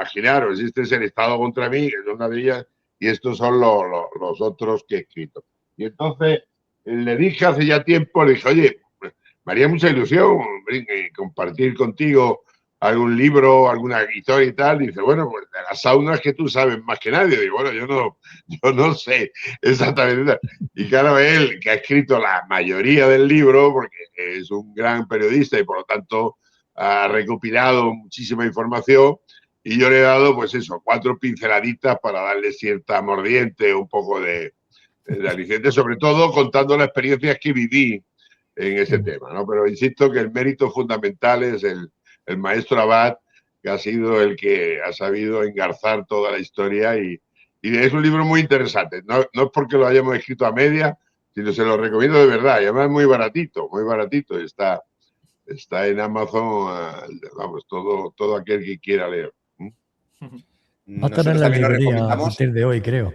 imaginaros, este es el Estado contra mí, que es una de ellas, y estos son los otros que he escrito. Y entonces le dije hace ya tiempo, le dije, oye, me haría mucha ilusión compartir contigo algún libro, alguna historia y tal. Y dice, bueno, pues de las saunas que tú sabes más que nadie. Digo, bueno, yo no sé exactamente. Y claro, él, que ha escrito la mayoría del libro, porque es un gran periodista y por lo tanto ha recopilado muchísima información, y yo le he dado, pues eso, 4 pinceladitas para darle cierta mordiente, un poco de aliciente, sobre todo contando las experiencias que viví en ese tema, ¿no? Pero insisto que el mérito fundamental es el maestro Abad, que ha sido el que ha sabido engarzar toda la historia y es un libro muy interesante. No es porque lo hayamos escrito a media, sino se lo recomiendo de verdad. Y además es muy baratito. Está en Amazon, vamos, todo aquel que quiera leer. Va a estar en la librería a partir de hoy, creo.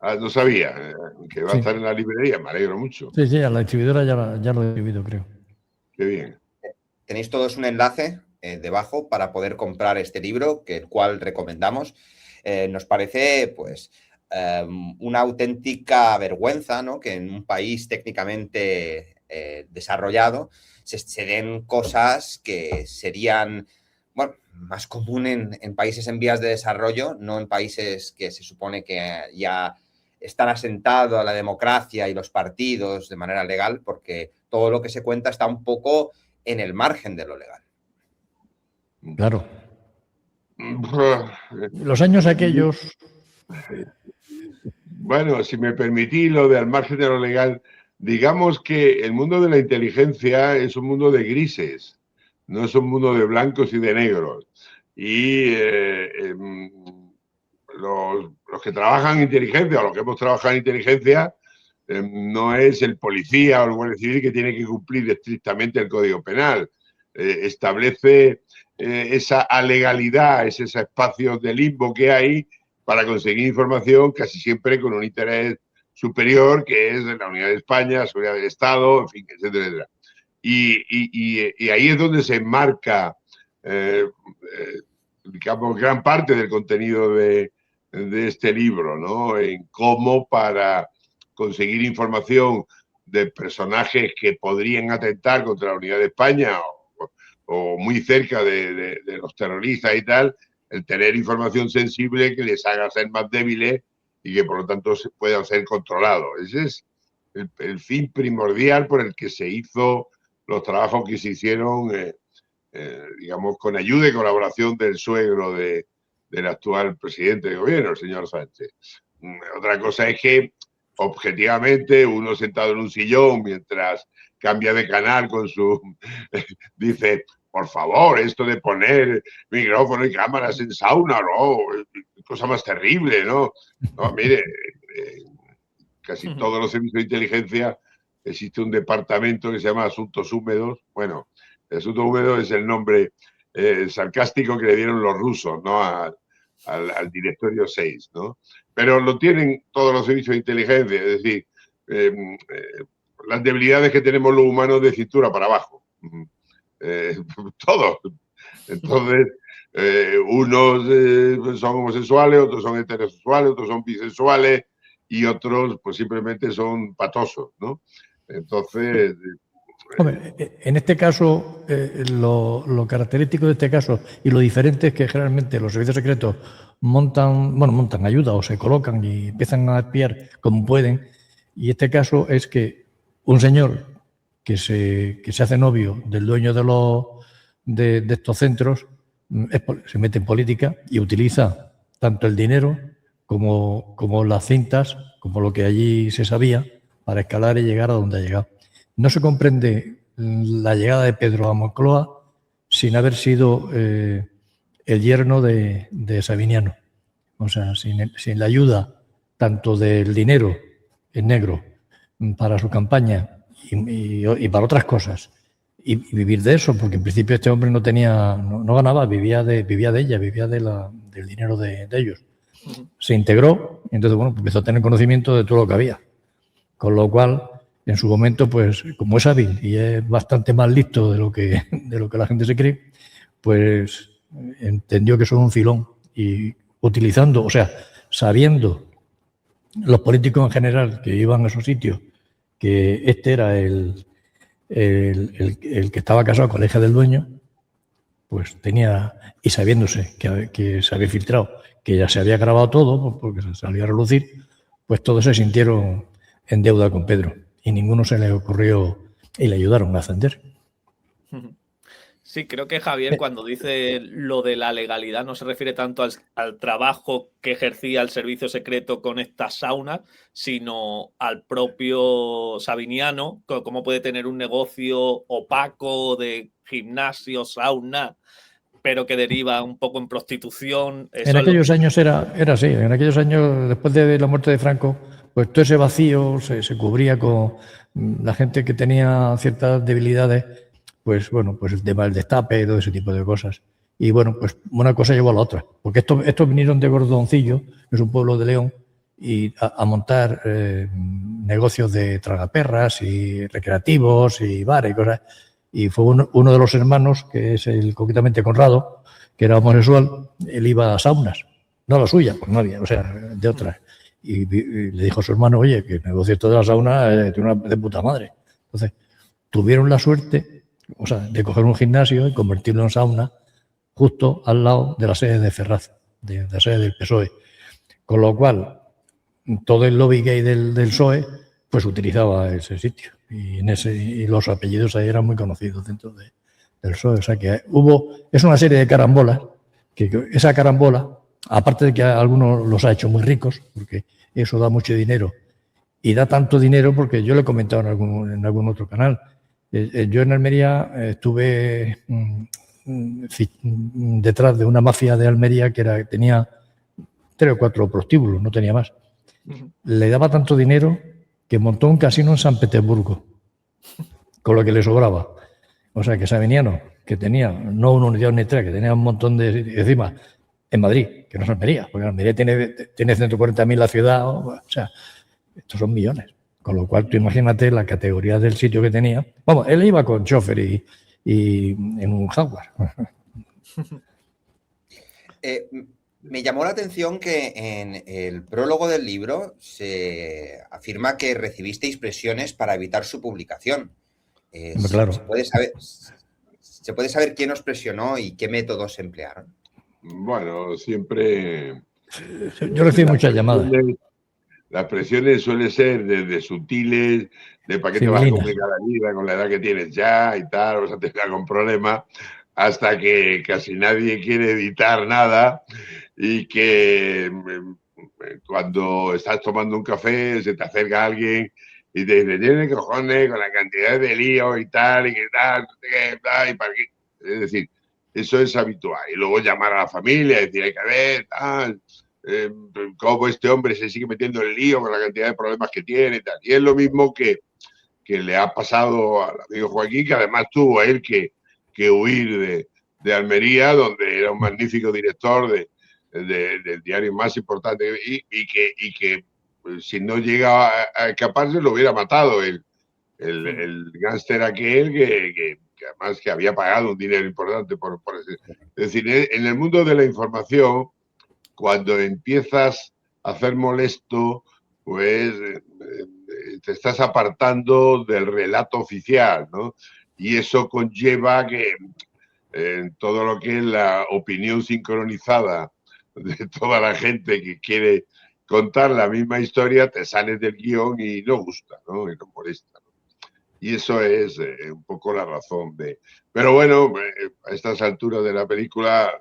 No sabía que va a estar en la librería, me alegro mucho. Sí, a la distribuidora ya lo he distribuido, creo. Qué bien. Tenéis todos un enlace debajo para poder comprar este libro, el cual recomendamos. Nos parece, pues, una auténtica vergüenza, ¿no?, que en un país técnicamente desarrollado se den cosas que serían, bueno, más común en países en vías de desarrollo, no en países que se supone que ya están asentados a la democracia y los partidos de manera legal, porque todo lo que se cuenta está un poco en el margen de lo legal. Claro. Los años aquellos... Bueno, si me permitís lo de al margen de lo legal, digamos que el mundo de la inteligencia es un mundo de grises, no es un mundo de blancos y de negros. Y los que trabajan en inteligencia o los que hemos trabajado en inteligencia, no es el policía o el guardia civil que tiene que cumplir estrictamente el Código Penal. Establece esa alegalidad, ese espacio de limbo que hay para conseguir información casi siempre con un interés superior, que es de la unidad de España, la seguridad del Estado, en fin, etcétera, etcétera. Y ahí es donde se enmarca, digamos, gran parte del contenido de este libro, ¿no? En cómo para conseguir información de personajes que podrían atentar contra la unidad de España o muy cerca de los terroristas y tal, el tener información sensible que les haga ser más débiles y que por lo tanto se puedan ser controlados. Ese es el fin primordial por el que se hizo los trabajos que se hicieron, digamos, con ayuda y colaboración del suegro del actual presidente de gobierno, el señor Sánchez. Otra cosa es que objetivamente uno sentado en un sillón mientras cambia de canal con su... dice, por favor, esto de poner micrófono y cámaras en sauna, no, cosa más terrible, ¿no? No, mire, casi todos los servicios de inteligencia existe un departamento que se llama Asuntos Húmedos. Bueno, el Asunto Húmedo es el nombre sarcástico que le dieron los rusos, ¿no?, al directorio 6, ¿no? Pero lo tienen todos los servicios de inteligencia, es decir, las debilidades que tenemos los humanos de cintura para abajo. Todos. Entonces, unos son homosexuales, otros son heterosexuales, otros son bisexuales y otros pues simplemente son patosos, ¿no? Entonces... Hombre, en este caso, lo característico de este caso y lo diferente es que generalmente los servicios secretos montan ayuda o se colocan y empiezan a espiar como pueden. Y este caso es que un señor que se hace novio del dueño de estos centros se mete en política y utiliza tanto el dinero como las cintas, como lo que allí se sabía, para escalar y llegar a donde ha llegado. No se comprende la llegada de Pedro a Moncloa sin haber sido el yerno de Sabiniano. O sea, sin la ayuda tanto del dinero en negro para su campaña y para otras cosas. Y vivir de eso, porque en principio este hombre no ganaba, vivía de ella, vivía del dinero de ellos. Se integró y entonces, bueno, empezó a tener conocimiento de todo lo que había. Con lo cual, en su momento, pues, como es hábil y es bastante más listo de lo que la gente se cree, pues entendió que eso era un filón y utilizando, o sea, sabiendo los políticos en general que iban a esos sitios, que este era el que estaba casado con la hija del dueño, pues tenía, y sabiéndose que se había filtrado, que ya se había grabado todo, porque se salió a relucir, pues todos se sintieron en deuda con Pedro y ninguno se le ocurrió y le ayudaron a ascender. Sí, creo que Javier, cuando dice lo de la legalidad, no se refiere tanto al trabajo que ejercía el servicio secreto con estas saunas, sino al propio Sabiniano, cómo puede tener un negocio opaco de gimnasio, sauna, pero que deriva un poco en prostitución. En aquellos años era así. En aquellos años, después de la muerte de Franco, pues todo ese vacío se cubría con la gente que tenía ciertas debilidades. Pues bueno, pues el tema del destape y todo ese tipo de cosas. Y bueno, pues una cosa llevó a la otra. Porque estos vinieron de Gordoncillo, que es un pueblo de León, y a montar negocios de tragaperras y recreativos y bares y cosas. Y fue uno de los hermanos, que es concretamente Conrado, que era homosexual, él iba a saunas. No la suya, pues nadie, o sea, de otras. Y le dijo a su hermano, oye, que el negocio esto de la sauna es de puta madre. Entonces, tuvieron la suerte, o sea, de coger un gimnasio y convertirlo en sauna justo al lado de la sede de Ferraz, de la sede del PSOE. Con lo cual, todo el lobby gay del PSOE, pues utilizaba ese sitio. Y los apellidos ahí eran muy conocidos dentro del PSOE. O sea que es una serie de carambolas, que esa carambola, aparte de que a algunos los ha hecho muy ricos, porque eso da mucho dinero, y da tanto dinero porque yo lo he comentado en algún otro canal. Yo en Almería estuve detrás de una mafia de Almería que tenía 3 o 4 prostíbulos, no tenía más. Le daba tanto dinero que montó un casino en San Petersburgo, con lo que le sobraba. O sea, que Sabiniano, que tenía no una unidad ni 3, que tenía un montón de encima en Madrid, que no es Almería, porque Almería tiene 140.000 la ciudad, o sea, estos son millones. Con lo cual, tú imagínate la categoría del sitio que tenía. Vamos, él iba con chofer y en un Jaguar. Me llamó la atención que en el prólogo del libro se afirma que recibisteis presiones para evitar su publicación. Claro. ¿Se puede saber quién os presionó y qué métodos emplearon? Bueno, siempre... Yo recibo muchas llamadas. Las presiones suelen ser desde sutiles, de para qué te vas a complicar la vida con la edad que tienes ya y tal, vas a tener con problemas, hasta que casi nadie quiere editar nada y que cuando estás tomando un café se te acerca alguien y te dice, tiene cojones con la cantidad de líos y tal, y que tal, y para qué. Es decir, eso es habitual. Y luego llamar a la familia y decir, hay que ver, tal... cómo este hombre se sigue metiendo en el lío con la cantidad de problemas que tiene y tal. Y es lo mismo que le ha pasado al amigo Joaquín, que además tuvo a él que huir de Almería, donde era un magnífico director del diario más importante y que pues, si no llega a escaparse lo hubiera matado el gángster aquel que además que había pagado un dinero importante por ese. Es decir, en el mundo de la información, cuando empiezas a hacer molesto, pues te estás apartando del relato oficial, ¿no? Y eso conlleva que todo lo que es la opinión sincronizada de toda la gente que quiere contar la misma historia, te sales del guión y no gusta, ¿no? Y no molesta, ¿no? Y eso es un poco la razón de... Pero bueno, a estas alturas de la película...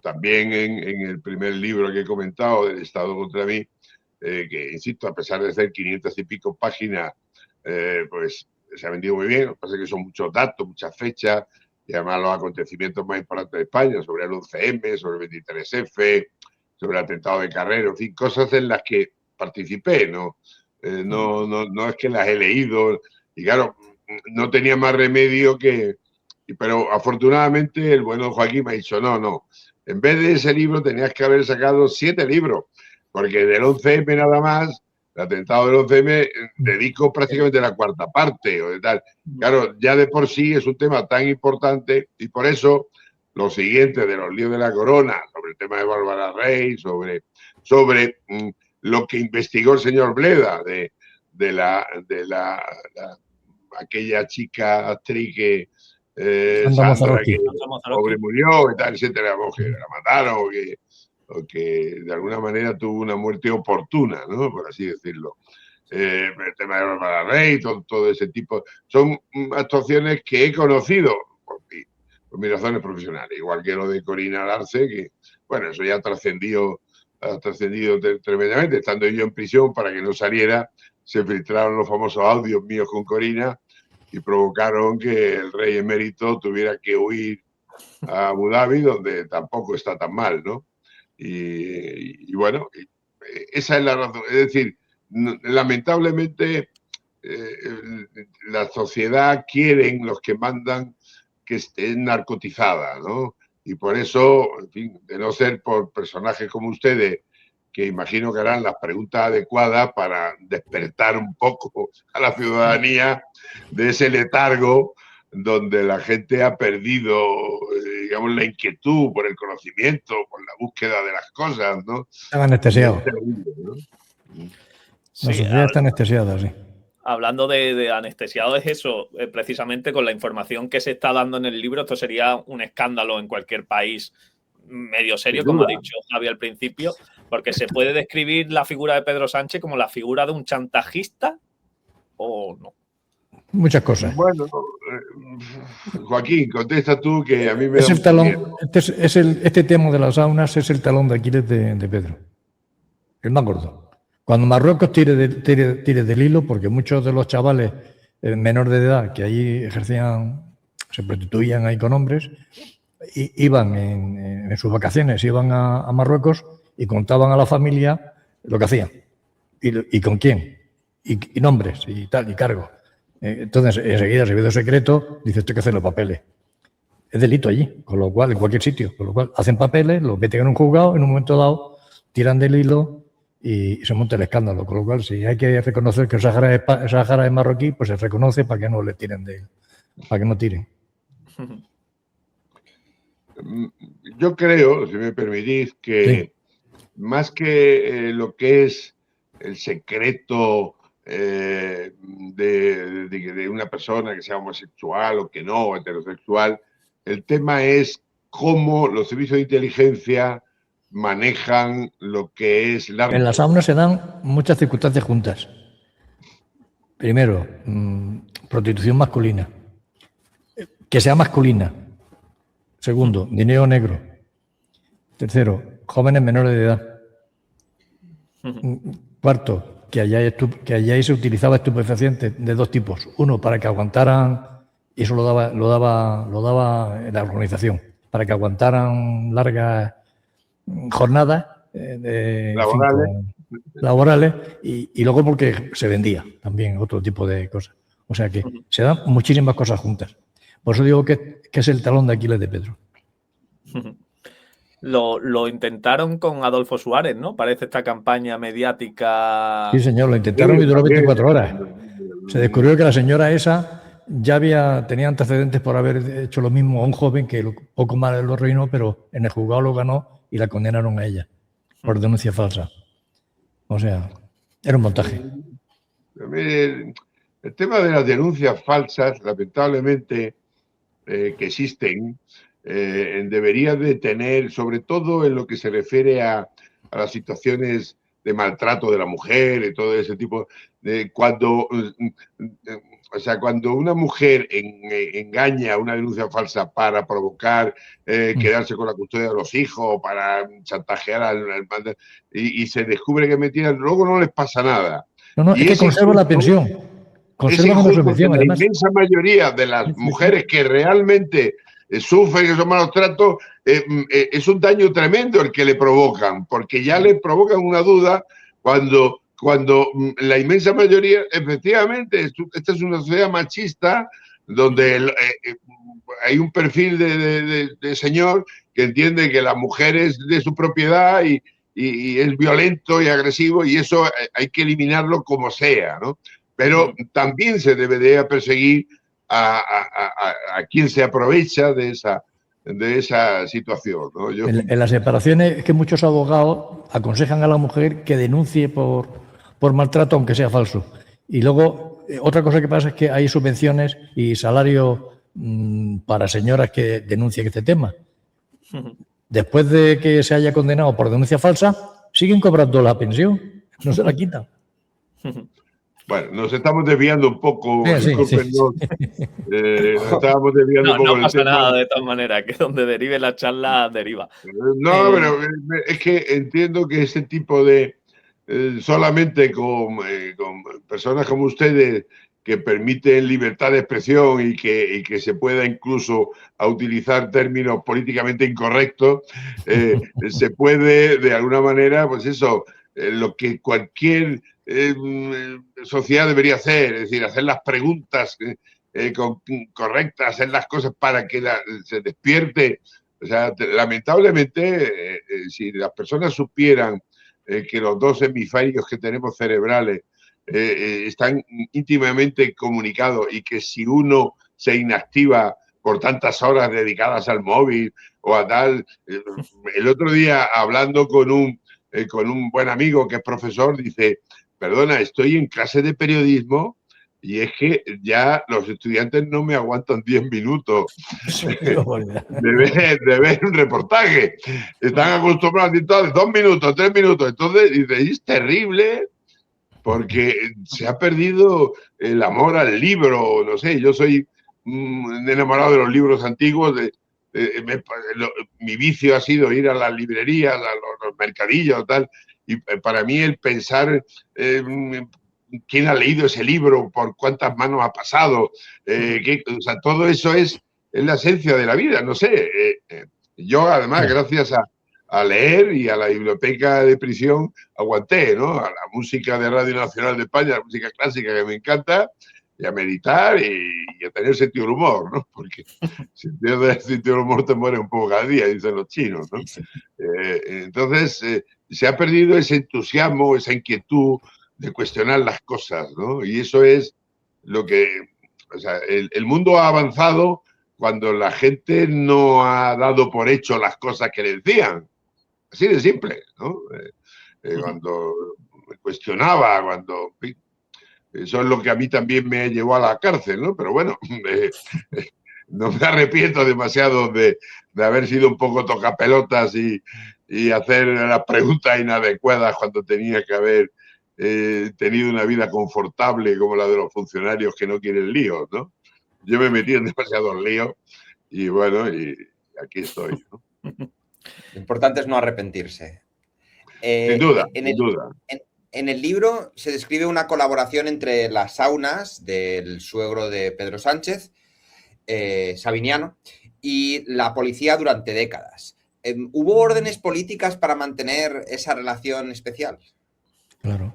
también en el primer libro que he comentado, del Estado contra mí, que, insisto, a pesar de ser 500 y pico páginas, pues se ha vendido muy bien. Lo que pasa es que son muchos datos, muchas fechas, y además los acontecimientos más importantes de España, sobre el 11M, sobre el 23F, sobre el atentado de Carrero, en fin, cosas en las que participé, ¿no? No es que las he leído, y claro, no tenía más remedio que... Pero afortunadamente el bueno Joaquín me ha dicho, no, en vez de ese libro tenías que haber sacado 7 libros, porque del 11M nada más, el atentado del 11M, dedico prácticamente la cuarta parte o de tal. Claro, ya de por sí es un tema tan importante y por eso lo siguiente de los líos de la corona, sobre el tema de Bárbara Rey, sobre lo que investigó el señor Bleda de aquella chica actriz que Sandra, que pobre murió y tal, etcétera, que la mataron o que de alguna manera tuvo una muerte oportuna, ¿no? Por así decirlo. El tema de Bárbara Rey, todo ese tipo. Son actuaciones que he conocido por mis razones profesionales, igual que lo de Corina Larce, que, bueno, eso ya ha trascendido tremendamente. Estando yo en prisión para que no saliera, se filtraron los famosos audios míos con Corina y provocaron que el rey emérito tuviera que huir a Abu Dhabi, donde tampoco está tan mal, ¿no? Y bueno, esa es la razón. Es decir, lamentablemente la sociedad quieren, los que mandan, que esté narcotizada, ¿no? Y por eso, en fin, de no ser por personajes como ustedes, que imagino que harán las preguntas adecuadas para despertar un poco a la ciudadanía de ese letargo donde la gente ha perdido, digamos, la inquietud por el conocimiento, por la búsqueda de las cosas, ¿no? Están anestesiados. ¿No? Sí, la sociedad está anestesiada, sí. Hablando de anestesiado, es eso, precisamente con la información que se está dando en el libro, esto sería un escándalo en cualquier país medio serio, como ha dicho Javi al principio, porque se puede describir la figura de Pedro Sánchez como la figura de un chantajista o no. Muchas cosas. Bueno, Joaquín, contesta tú, que a mí me es da el talón. Este tema de las saunas es el talón de Aquiles de Pedro, el más gordo. Cuando Marruecos tire del hilo, porque muchos de los chavales menores de edad que allí se prostituían ahí con hombres, iban en sus vacaciones, iban a Marruecos y contaban a la familia lo que hacían y con quién, y nombres y tal, y cargos. Entonces, enseguida el servicio secreto dice: esto hay que hacer los papeles. Es delito allí, con lo cual, en cualquier sitio, con lo cual hacen papeles, los meten en un juzgado, en un momento dado tiran del hilo y se monta el escándalo. Con lo cual, si hay que reconocer que el Sahara es marroquí, pues se reconoce para que no le tiren para que no tiren. Yo creo, si me permitís, que más que lo que es el secreto de una persona que sea homosexual o que no, o heterosexual, el tema es cómo los servicios de inteligencia manejan lo que es la... En las saunas se dan muchas circunstancias juntas. Primero, prostitución masculina. Que sea masculina. Segundo, dinero negro. Tercero, jóvenes menores de edad. Cuarto, que allá se utilizaba estupefacientes de dos tipos. Uno, para que aguantaran, y eso lo daba la organización, para que aguantaran largas jornadas laborales y luego porque se vendía también otro tipo de cosas. O sea que se dan muchísimas cosas juntas. Por eso digo que es el talón de Aquiles de Pedro. Lo intentaron con Adolfo Suárez, ¿no? Parece esta campaña mediática. Sí, señor, lo intentaron y duró 24 horas. Se descubrió que la señora esa ya tenía antecedentes por haber hecho lo mismo a un joven que poco más lo reinó, pero en el juzgado lo ganó y la condenaron a ella por denuncia falsa. O sea, era un montaje. El tema de las denuncias falsas, lamentablemente, que existen, debería de tener, sobre todo en lo que se refiere a las situaciones de maltrato de la mujer y todo ese tipo, cuando una mujer engaña una denuncia falsa para provocar quedarse con la custodia de los hijos, para chantajear al padre, y se descubre que es mentira, luego no les pasa nada. No, es que conserva la pensión. Conserva una subvención, además. La inmensa mayoría de las mujeres que realmente sufren esos malos tratos, es un daño tremendo el que le provocan, porque ya le provocan una duda cuando la inmensa mayoría, efectivamente, esta es una sociedad machista donde hay un perfil de señor que entiende que la mujer es de su propiedad y es violento y agresivo, y eso hay que eliminarlo como sea, ¿no? Pero también se debería perseguir a quien se aprovecha de esa de esa situación, ¿no? En las separaciones es que muchos abogados aconsejan a la mujer que denuncie por maltrato, aunque sea falso. Y luego, otra cosa que pasa es que hay subvenciones y salario para señoras que denuncien este tema. Después de que se haya condenado por denuncia falsa, siguen cobrando la pensión, no se la quitan. Bueno, nos estamos desviando un poco, Sí, discúlpenos. Nos estábamos desviando un poco No del pasa tema. nada, de todas maneras, que donde derive la charla, deriva. No, pero es que entiendo que ese tipo de solamente con personas como ustedes que permiten libertad de expresión y que se pueda incluso a utilizar términos políticamente incorrectos, se puede de alguna manera, pues eso, lo que cualquier sociedad debería hacer, es decir, hacer las preguntas correctas, hacer las cosas para que se despierte. O sea, lamentablemente, si las personas supieran que los dos hemisferios que tenemos cerebrales están íntimamente comunicados y que si uno se inactiva por tantas horas dedicadas al móvil o a tal... el otro día, hablando con un buen amigo que es profesor, dice, perdona, estoy en clase de periodismo y es que ya los estudiantes no me aguantan 10 minutos de ver un reportaje. Están acostumbrados a 2 minutos, 3 minutos. Entonces, dice, es terrible porque se ha perdido el amor al libro. No sé, yo soy enamorado de los libros antiguos. Mi vicio ha sido ir a las librerías, a los mercadillos, tal. Y para mí el pensar quién ha leído ese libro, por cuántas manos ha pasado, o sea, todo eso es la esencia de la vida, no sé. Yo, además, gracias a leer y a la biblioteca de prisión, aguanté, ¿no? A la música de Radio Nacional de España, la música clásica que me encanta, y a meditar y a tener sentido del humor, ¿no? Porque si pierdes el sentido del humor te mueres un poco cada día, dicen los chinos, ¿no? Entonces, se ha perdido ese entusiasmo, esa inquietud de cuestionar las cosas, ¿no? Y eso es lo que... O sea, el mundo ha avanzado cuando la gente no ha dado por hecho las cosas que le decían. Así de simple, ¿no? Cuando me cuestionaba, cuando... Eso es lo que a mí también me llevó a la cárcel, ¿no? Pero bueno, no me arrepiento demasiado de haber sido un poco tocapelotas y hacer las preguntas inadecuadas cuando tenía que haber tenido una vida confortable como la de los funcionarios que no quieren líos, ¿no? Yo me metí en demasiados líos y bueno, y aquí estoy, ¿no? Lo importante es no arrepentirse. Sin duda, sin duda. En el libro se describe una colaboración entre las saunas del suegro de Pedro Sánchez, Sabiniano, y la policía durante décadas. ¿Hubo órdenes políticas para mantener esa relación especial? Claro.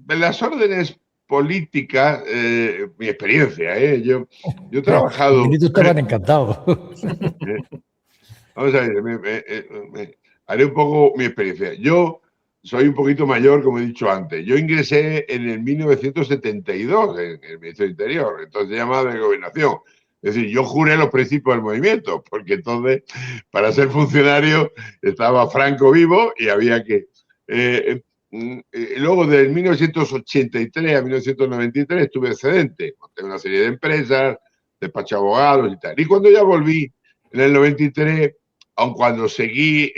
Las órdenes políticas, mi experiencia, yo he trabajado... Los ministros estaban encantados. Vamos a ver, haré un poco mi experiencia. Yo soy un poquito mayor, como he dicho antes. Yo ingresé en el 1972 en el Ministerio del Interior, entonces llamado de Gobernación. Es decir, yo juré los principios del movimiento, porque entonces, para ser funcionario, estaba Franco vivo y había que... luego, del 1983 a 1993, estuve excedente. Monté una serie de empresas, despaché abogados y tal. Y cuando ya volví, en el 93, aun cuando seguí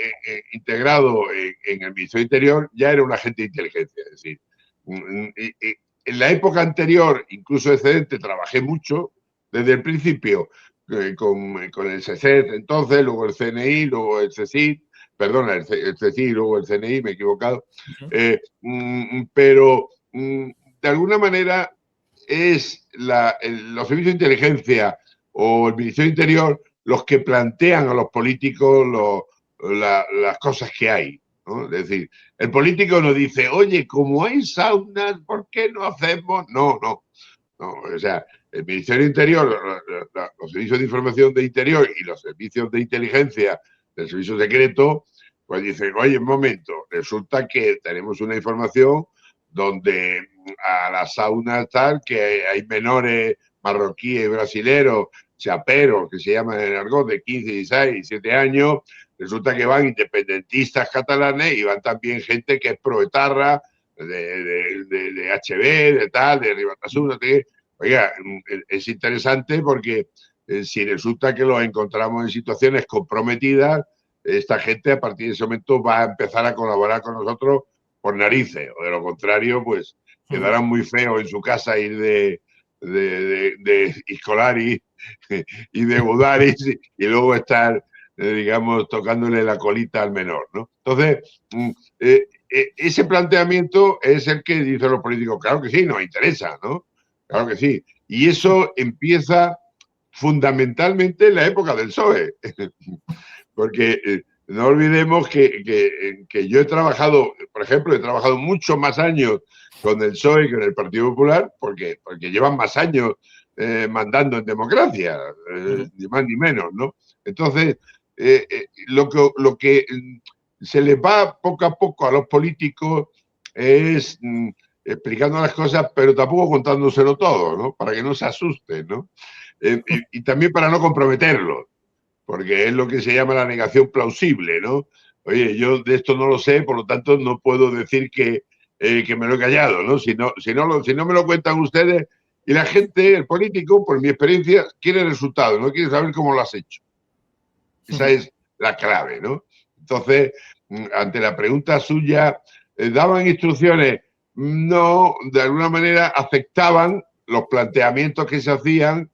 integrado en el Ministerio Interior, ya era un agente de inteligencia. Es decir, en la época anterior, incluso excedente, trabajé mucho, desde el principio, con el CSEC entonces, luego el CNI, luego el CSIC, perdona, el CSIC, luego el CNI, me he equivocado, pero de alguna manera es los servicios de inteligencia o el Ministerio Interior los que plantean a los políticos las cosas que hay, ¿no? Es decir, el político nos dice, oye, como hay saunas, ¿por qué no hacemos? No. O sea, el Ministerio Interior, los servicios de información de Interior y los servicios de inteligencia del servicio secreto, pues dicen, oye, un momento, resulta que tenemos una información donde a las saunas tal, que hay menores marroquíes, brasileros, chaperos, que se llaman en el argot, de 15, 16, 17 años, resulta que van independentistas catalanes y van también gente que es proetarra, de HB, de tal, de Ribatasuna. Oiga, es interesante porque si resulta que los encontramos en situaciones comprometidas, esta gente a partir de ese momento va a empezar a colaborar con nosotros por narices, o de lo contrario, pues quedarán muy feos en su casa ir de Iscolari y de Budaris y luego estar, digamos, tocándole la colita al menor, ¿no? Entonces, ese planteamiento es el que dicen los políticos, claro que sí, nos interesa, ¿no? Claro que sí. Y eso empieza fundamentalmente en la época del PSOE, porque no olvidemos que yo he trabajado, por ejemplo, he trabajado muchos más años con el PSOE que con el Partido Popular, porque llevan más años mandando en democracia, ni más ni menos, ¿no? Entonces, lo que se les va poco a poco a los políticos es explicando las cosas, pero tampoco contándoselo todo, ¿no? Para que no se asusten, ¿no? Y también para no comprometerlos, porque es lo que se llama la negación plausible, ¿no? Oye, yo de esto no lo sé, por lo tanto no puedo decir que me lo he callado, ¿no? Si no me lo cuentan ustedes, y la gente, el político, por mi experiencia, quiere resultados, no quiere saber cómo lo has hecho. Esa es la clave, ¿no? Entonces, ante la pregunta suya, ¿daban instrucciones? No, de alguna manera aceptaban los planteamientos que se hacían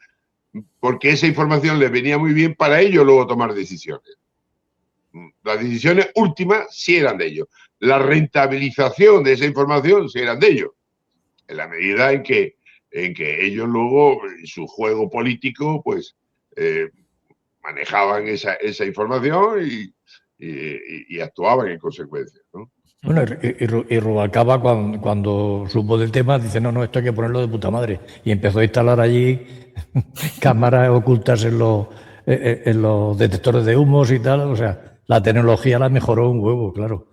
porque esa información les venía muy bien para ellos luego tomar decisiones. Las decisiones últimas sí eran de ellos. La rentabilización de esa información sí eran de ellos. En la medida en que ellos luego, en su juego político, pues manejaban esa información y actuaban en consecuencia, ¿no? Bueno, y Rubalcaba cuando supo del tema dice, no, esto hay que ponerlo de puta madre. Y empezó a instalar allí cámaras ocultas en los detectores de humos y tal. O sea, la tecnología la mejoró un huevo, claro.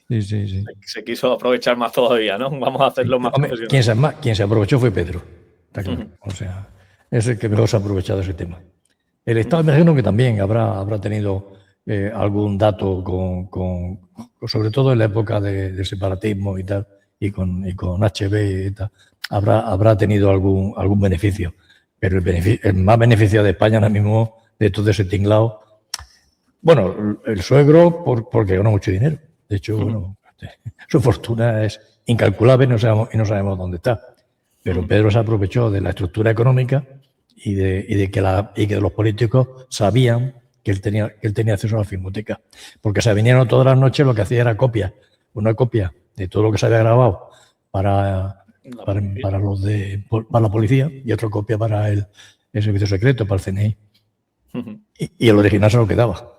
Sí. Se quiso aprovechar más todavía, ¿no? Vamos a hacerlo más profesional. Quien se aprovechó fue Pedro, está claro. O sea, es el que mejor se ha aprovechado ese tema. El Estado, me imagino que también habrá tenido algún dato sobre todo en la época de separatismo y tal, y con HB y tal, habrá tenido algún beneficio. Pero el más beneficio de España ahora mismo, de todo ese tinglado, bueno, el suegro porque ganó mucho dinero. De hecho, bueno, su fortuna es incalculable y no sabemos dónde está. Pero Pedro se aprovechó de la estructura económica y de que los políticos sabían que él tenía acceso a la filmoteca. Porque se vinieron todas las noches, lo que hacía era una copia de todo lo que se había grabado para la policía y otra copia para el servicio secreto, para el CNI. Y el original se lo quedaba.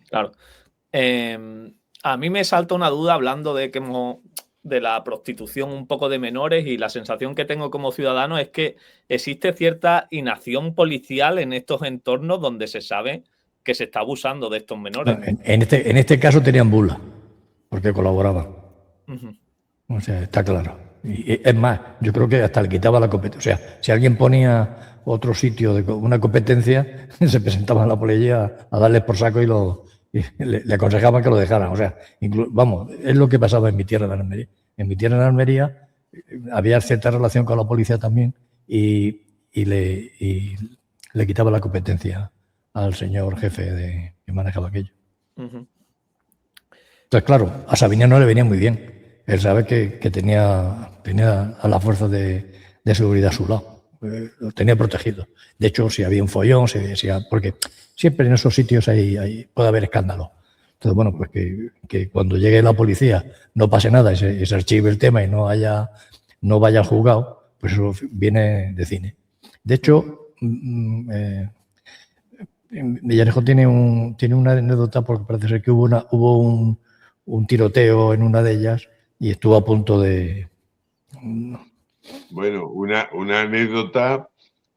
Claro. A mí me salta una duda hablando de la prostitución un poco de menores, y la sensación que tengo como ciudadano es que existe cierta inacción policial en estos entornos donde se sabe que se está abusando de estos menores. En este caso tenían bula, porque colaboraban. O sea, está claro. Y es más, yo creo que hasta le quitaba la competencia. O sea, si alguien ponía otro sitio de una competencia, se presentaban a la policía a darles por saco y le aconsejaban que lo dejaran. O sea, vamos, es lo que pasaba en mi tierra de Almería. En mi tierra de Almería había cierta relación con la policía también y le quitaba la competencia al señor jefe que manejaba aquello. Entonces, claro, a Sabiniano le venía muy bien. Él sabe que tenía a la fuerza de seguridad a su lado. Lo tenía protegido. De hecho, si había un follón, porque siempre en esos sitios puede haber escándalo. Entonces, bueno, pues que cuando llegue la policía no pase nada y se archive el tema y no vaya al juzgado, pues eso viene de cine. De hecho, Villarejo tiene una anécdota porque parece ser que hubo un tiroteo en una de ellas y estuvo a punto de... Bueno, una anécdota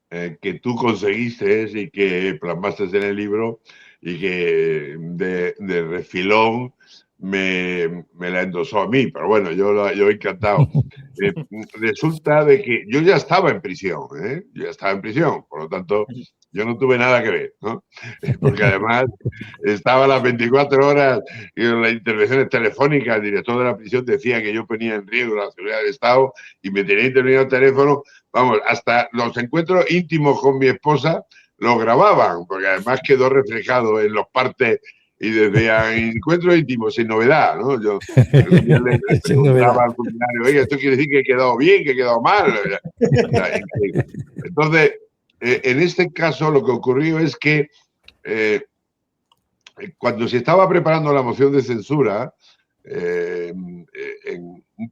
que tú conseguiste y que plasmaste en el libro y que de refilón me la endosó a mí, pero bueno, yo encantado. Resulta de que yo ya estaba en prisión, yo ya estaba en prisión, por lo tanto, yo no tuve nada que ver, ¿no? Porque además estaba las 24 horas y las intervenciones telefónicas, el director de la prisión decía que yo ponía en riesgo la seguridad del Estado y me tenía intervenido el teléfono, vamos, hasta los encuentros íntimos con mi esposa lo grababan, porque además quedó reflejado en los partes y decían encuentros íntimos, sin novedad, ¿no? Yo algún día le preguntaba al funcionario, oye, ¿esto quiere decir que he quedado bien, que he quedado mal? Entonces, en este caso lo que ocurrió es que cuando se estaba preparando la moción de censura, un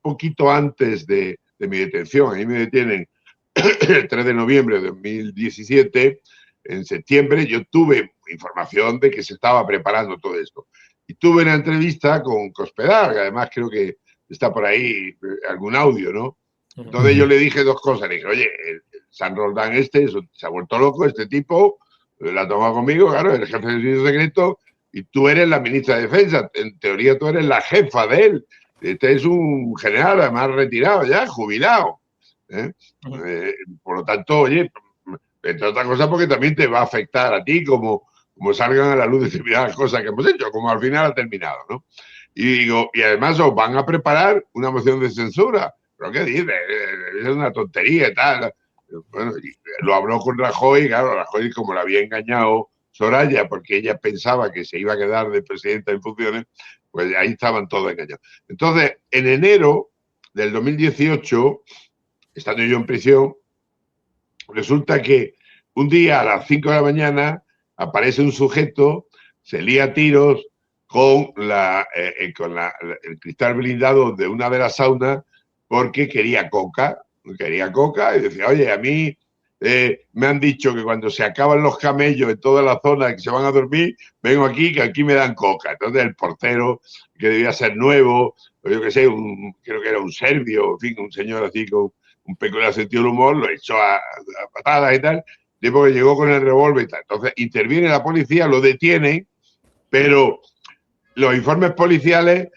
poquito antes de mi detención, ahí me detienen el 3 de noviembre de 2017, en septiembre yo tuve información de que se estaba preparando todo esto. Y tuve una entrevista con Cospedal, que además creo que está por ahí algún audio, ¿no? Entonces yo le dije dos cosas. Le dije, oye, el San Roldán se ha vuelto loco, este tipo, la ha tomado conmigo, claro, el jefe del servicio secreto, y tú eres la ministra de Defensa. En teoría tú eres la jefa de él. Este es un general, además retirado ya, jubilado. Por lo tanto, oye, entre otras cosas porque también te va a afectar a ti como salgan a la luz determinadas cosas que hemos hecho, como al final ha terminado, ¿no? Y digo, y además os van a preparar una moción de censura. ¿Pero qué dices? Es una tontería y tal. Bueno, y lo habló con Rajoy, claro, Rajoy como la había engañado Soraya porque ella pensaba que se iba a quedar de presidenta en funciones, pues ahí estaban todos engañados. Entonces, en enero del 2018, estando yo en prisión, resulta que un día a las 5 de la mañana aparece un sujeto, se lía a tiros con el cristal blindado de una de las saunas porque quería coca y decía, oye, a mí me han dicho que cuando se acaban los camellos en toda la zona que se van a dormir, vengo aquí, que aquí me dan coca. Entonces el portero, que debía ser nuevo, o yo qué sé, creo que era un serbio, en fin, un señor así con un peculiar sentido del humor, lo echó a patadas y tal, tipo que llegó con el revólver y tal. Entonces interviene la policía, lo detiene, pero los informes policiales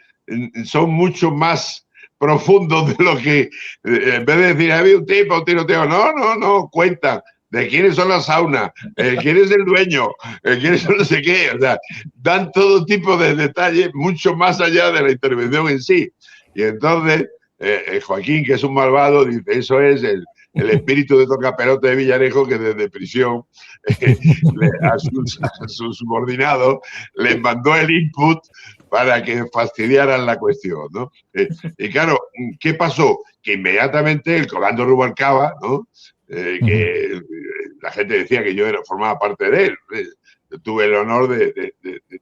son mucho más profundos de lo que, en vez de decir, había un tipo, un tiroteo, no, cuentan de quiénes son las saunas, quién es el dueño, quiénes son no sé qué, o sea, dan todo tipo de detalles mucho más allá de la intervención en sí. Y entonces, Joaquín, que es un malvado, dice, eso es el espíritu de tocapelote de Villarejo, que desde prisión a sus subordinados les mandó el input para que fastidiaran la cuestión, ¿no? Y claro, ¿qué pasó? Que inmediatamente el comando Rubalcaba, ¿no? Que la gente decía que yo formaba parte de él. Yo tuve el honor de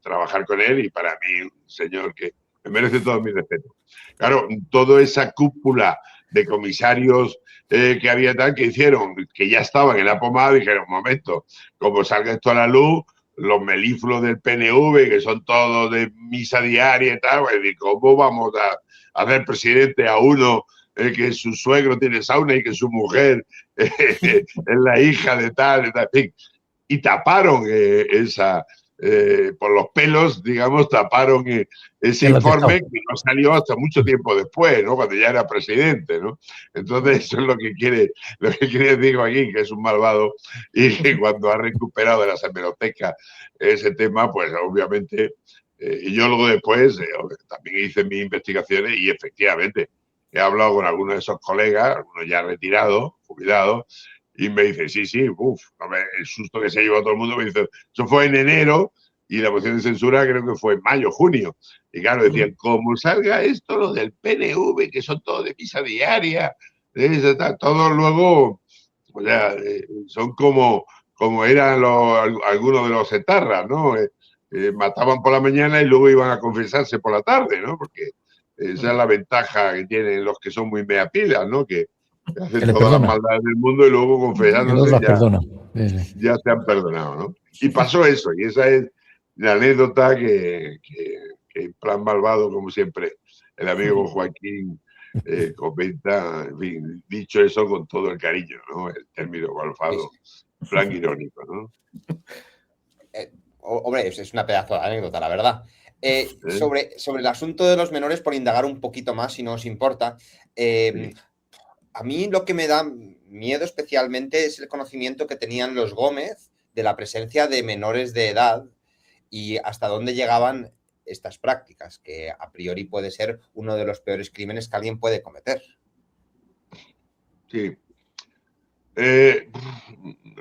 trabajar con él y para mí un señor que me merece todo mi respeto. Claro, toda esa cúpula de comisarios que había tal, que hicieron, que ya estaban en la pomada, dijeron, un momento, como salga esto a la luz, los melifluos del PNV, que son todos de misa diaria y tal, pues, ¿cómo vamos a hacer presidente a uno que su suegro tiene sauna y que su mujer es la hija de tal, en fin? Y taparon por los pelos, digamos, taparon ese informe que no salió hasta mucho tiempo después, ¿no? Cuando ya era presidente, ¿no? Entonces eso es lo que quiere decir Joaquín, que es un malvado y que cuando ha recuperado de las hemerotecas ese tema, pues obviamente, y yo luego después también hice mis investigaciones y efectivamente he hablado con algunos de esos colegas, algunos ya retirados, jubilados, y me dice, sí, el susto que se llevó a todo el mundo. Me dice, eso fue en enero y la moción de censura creo que fue en mayo, junio. Y claro, decían, como salga esto, lo del PNV, que son todos de misa diaria, todos luego, o sea, son como eran algunos de los etarras, ¿no? Mataban por la mañana y luego iban a confesarse por la tarde, ¿no? Porque esa es la ventaja que tienen los que son muy meapilas, ¿no? Que hacen todas las maldades del mundo y luego confesándose ya se han perdonado, ¿no? Y pasó eso, y esa es la anécdota que en plan malvado, como siempre, el amigo Joaquín comenta, en fin, dicho eso con todo el cariño, ¿no? El término malvado, en plan irónico, ¿no? Hombre, es una pedazo de anécdota, la verdad. Sobre el asunto de los menores, por indagar un poquito más, si no os importa, a mí lo que me da miedo especialmente es el conocimiento que tenían los Gómez de la presencia de menores de edad y hasta dónde llegaban estas prácticas, que a priori puede ser uno de los peores crímenes que alguien puede cometer. Sí.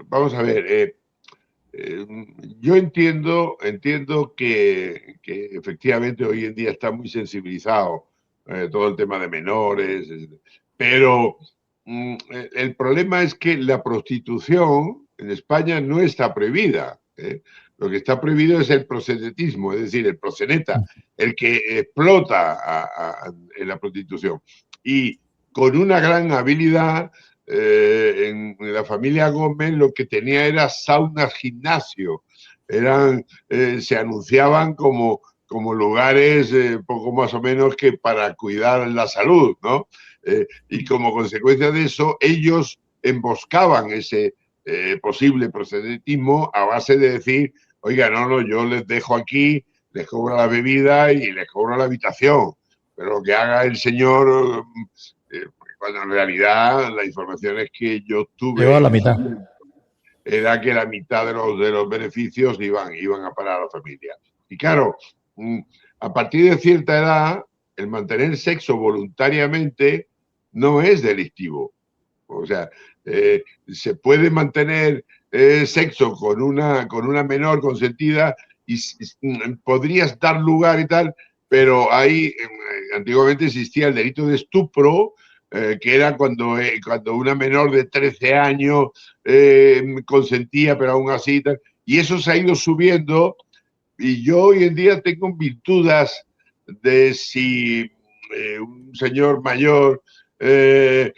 Vamos a ver. Yo entiendo que efectivamente hoy en día está muy sensibilizado todo el tema de menores, pero el problema es que la prostitución en España no está prohibida. Lo que está prohibido es el proxenetismo, es decir, el proxeneta, el que explota en la prostitución. Y con una gran habilidad, en la familia Gómez lo que tenía era saunas gimnasio. Se anunciaban como lugares poco más o menos que para cuidar la salud, ¿no? Y como consecuencia de eso, ellos emboscaban ese posible proxenetismo a base de decir, oiga, no, yo les dejo aquí, les cobro la bebida y les cobro la habitación, pero lo que haga el señor, cuando en realidad la información es que yo tuve... Llegó a la mitad. Era que la mitad de los beneficios iban a parar a la familia. Y claro, a partir de cierta edad, el mantener sexo voluntariamente no es delictivo. O sea, se puede mantener sexo con una menor consentida y podrías dar lugar y tal, pero ahí antiguamente existía el delito de estupro, que era cuando una menor de 13 años consentía, pero aún así tal, y eso se ha ido subiendo, y yo hoy en día tengo mis dudas de si un señor mayor de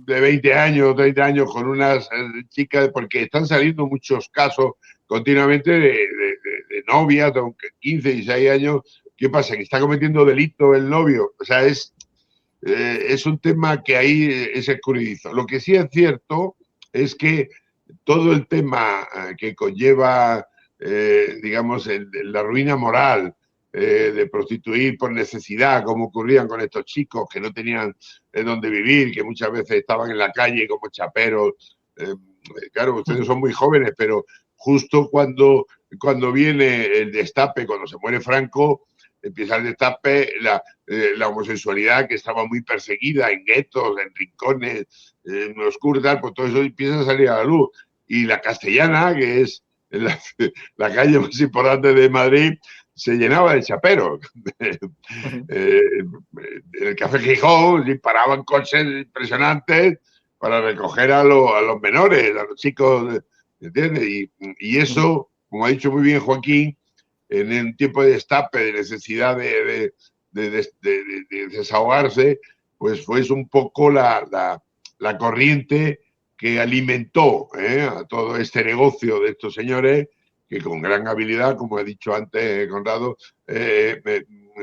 20 años, 30 años con unas chicas, porque están saliendo muchos casos continuamente de novias de 15, 16 años. ¿Qué pasa? Que está cometiendo delito el novio. O sea, es un tema que ahí es escurridizo. Lo que sí es cierto es que todo el tema que conlleva, digamos, la ruina moral, de prostituir por necesidad, como ocurrían con estos chicos que no tenían dónde vivir, que muchas veces estaban en la calle como chaperos. Claro, ustedes son muy jóvenes, pero justo cuando viene el destape, cuando se muere Franco, empieza el destape, la homosexualidad que estaba muy perseguida en guetos, en rincones, en oscuros, pues todo eso empieza a salir a la luz. Y la Castellana, que es la calle más importante de Madrid, se llenaba de chaperos. En el Café Gijón paraban coches impresionantes para recoger a los menores, a los chicos, ¿entiendes? Y eso, como ha dicho muy bien Joaquín, en un tiempo de destape, de necesidad de desahogarse, pues fue un poco la corriente que alimentó a todo este negocio de estos señores, que con gran habilidad, como he dicho antes, Conrado,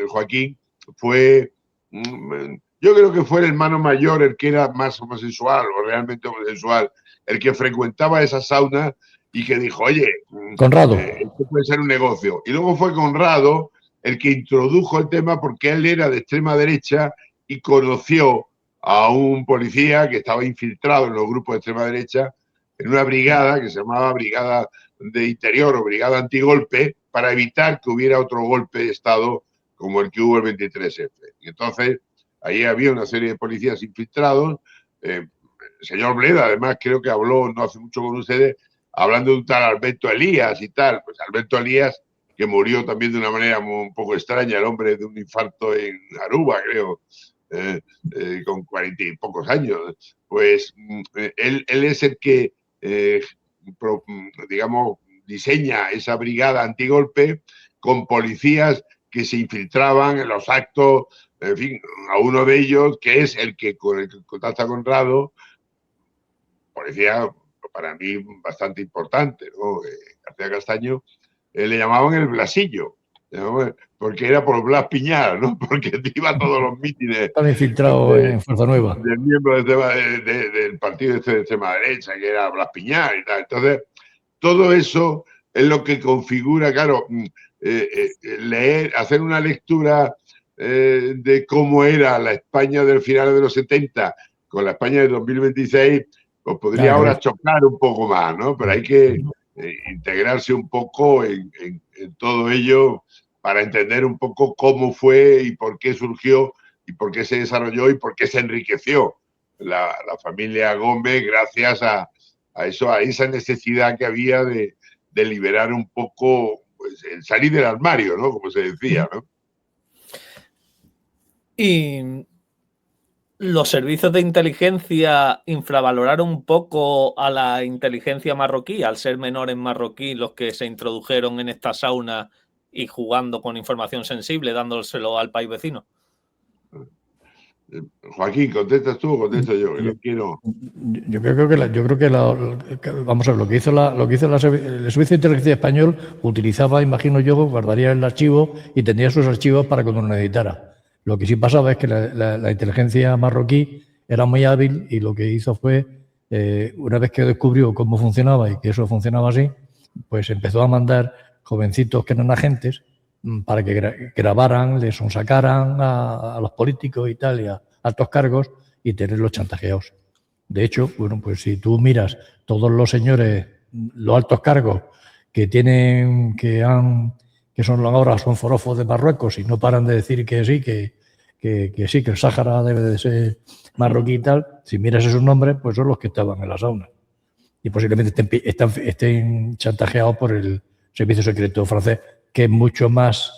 Joaquín, fue, yo creo que fue el hermano mayor el que era más homosexual o realmente homosexual, el que frecuentaba esa sauna y que dijo, oye, Conrado, esto puede ser un negocio. Y luego fue Conrado el que introdujo el tema porque él era de extrema derecha y conoció a un policía que estaba infiltrado en los grupos de extrema derecha en una brigada que se llamaba Brigada de Interior o Brigada Antigolpe, para evitar que hubiera otro golpe de Estado como el que hubo el 23F. Y entonces ahí había una serie de policías infiltrados. El señor Bleda, además, creo que habló no hace mucho con ustedes, hablando de un tal Alberto Elías y tal. Pues Alberto Elías, que murió también de una manera un poco extraña, el hombre de un infarto en Aruba, creo, con 40 y pocos años. Pues él es el que, digamos, diseña esa brigada antigolpe con policías que se infiltraban en los actos, en fin, a uno de ellos, que es el que contacta con Conrado, policía para mí bastante importante, ¿no? García Castaño, le llamaban el Blasillo, ¿no? Porque era por Blas Piñar, ¿no? Porque iba a todos los mítines. Estaba infiltrado en Fuerza Nueva. Del miembro del partido de extrema derecha, que era Blas Piñar y tal. Entonces, todo eso es lo que configura, claro, leer, hacer una lectura de cómo era la España del final de los 70 con la España de 2026, pues podría ahora chocar un poco más, ¿no? Pero hay que integrarse un poco en todo ello para entender un poco cómo fue y por qué surgió y por qué se desarrolló y por qué se enriqueció la familia Gómez gracias a eso, a esa necesidad que había de liberar un poco, pues, el salir del armario, ¿no? Como se decía, ¿no? Y los servicios de inteligencia infravaloraron un poco a la inteligencia marroquí, al ser menores marroquí los que se introdujeron en esta sauna y jugando con información sensible, dándoselo al país vecino. Joaquín, ¿contestas tú o contesto yo? Que no quiero. Yo creo que vamos a ver, lo que hizo el Servicio de Inteligencia Español utilizaba, imagino yo, guardaría el archivo y tendría sus archivos para cuando lo necesitara. Lo que sí pasaba es que la inteligencia marroquí era muy hábil y lo que hizo fue, una vez que descubrió cómo funcionaba y que eso funcionaba así, pues empezó a mandar jovencitos que eran agentes para que grabaran, les sonsacaran a los políticos y tal, y a altos cargos, y tenerlos chantajeados. De hecho, bueno, pues si tú miras todos los señores, los altos cargos que tienen, que son ahora son forofos de Marruecos y no paran de decir que sí, que sí, que el Sáhara debe de ser marroquí y tal, si miras esos nombres, pues son los que estaban en la sauna. Y posiblemente estén chantajeados por el servicio secreto francés, que es mucho más,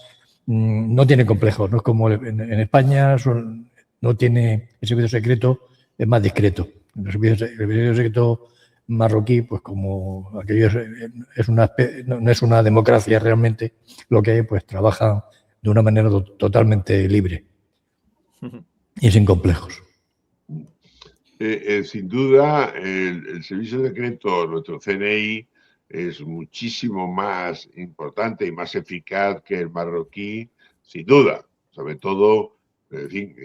no tiene complejos, no es como en España, no tiene el servicio secreto, es más discreto. El servicio secreto marroquí, pues como aquello no es una democracia realmente, lo que hay, pues trabajan de una manera totalmente libre y sin complejos. Sin duda, el servicio secreto, nuestro CNI, es muchísimo más importante y más eficaz que el marroquí, sin duda. Sobre todo, en fin,